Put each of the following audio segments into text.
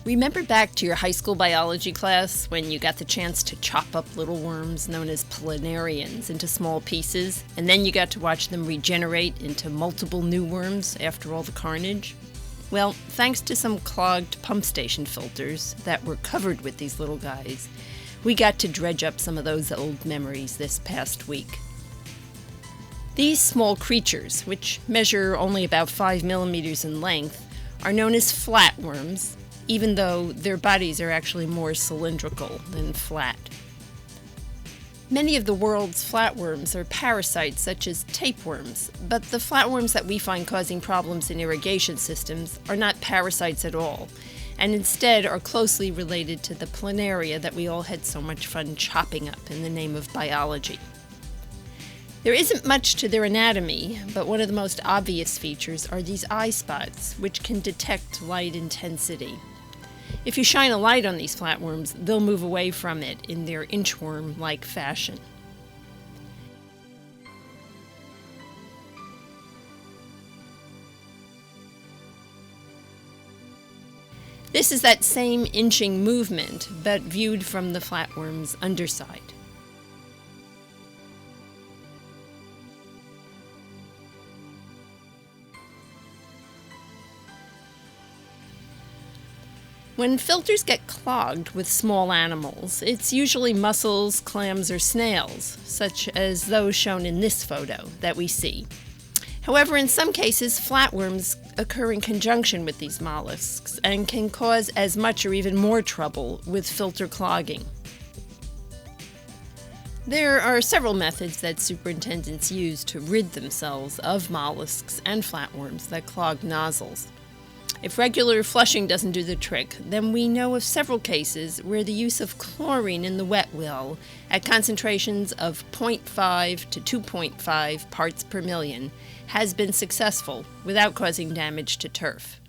Remember back to your high school biology class when you got the chance to chop up little worms known as planarians into small pieces, and then you got to watch them regenerate into multiple new worms after all the carnage? Well, thanks to some clogged pump station filters that were covered with these little guys, we got to dredge up some of those old memories this past week. These small creatures, which measure only about 5 millimeters in length, are known as flatworms, even though their bodies are actually more cylindrical than flat. Many of the world's flatworms are parasites such as tapeworms, but the flatworms that we find causing problems in irrigation systems are not parasites at all, and instead are closely related to the planaria that we all had so much fun chopping up in the name of biology. There isn't much to their anatomy, but one of the most obvious features are these eye spots, which can detect light intensity. If you shine a light on these flatworms, they'll move away from it in their inchworm-like fashion. This is that same inching movement, but viewed from the flatworm's underside. When filters get clogged with small animals, it's usually mussels, clams, or snails, such as those shown in this photo that we see. However, in some cases, flatworms occur in conjunction with these mollusks and can cause as much or even more trouble with filter clogging. There are several methods that superintendents use to rid themselves of mollusks and flatworms that clog nozzles. If regular flushing doesn't do the trick, then we know of several cases where the use of chlorine in the wet well at concentrations of 0.5 to 2.5 parts per million has been successful without causing damage to turf.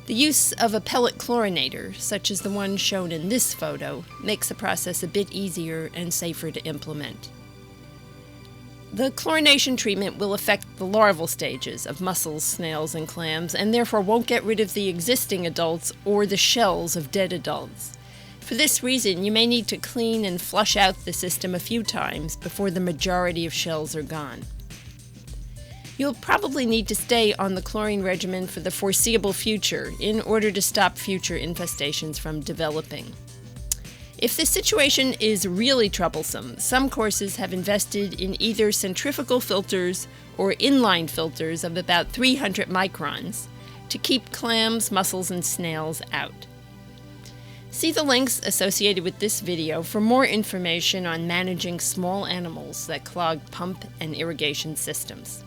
The use of a pellet chlorinator, such as the one shown in this photo, makes the process a bit easier and safer to implement. The chlorination treatment will affect the larval stages of mussels, snails, and clams, and therefore won't get rid of the existing adults or the shells of dead adults. For this reason, you may need to clean and flush out the system a few times before the majority of shells are gone. You'll probably need to stay on the chlorine regimen for the foreseeable future in order to stop future infestations from developing. If the situation is really troublesome, some courses have invested in either centrifugal filters or inline filters of about 300 microns to keep clams, mussels, and snails out. See the links associated with this video for more information on managing small animals that clog pump and irrigation systems.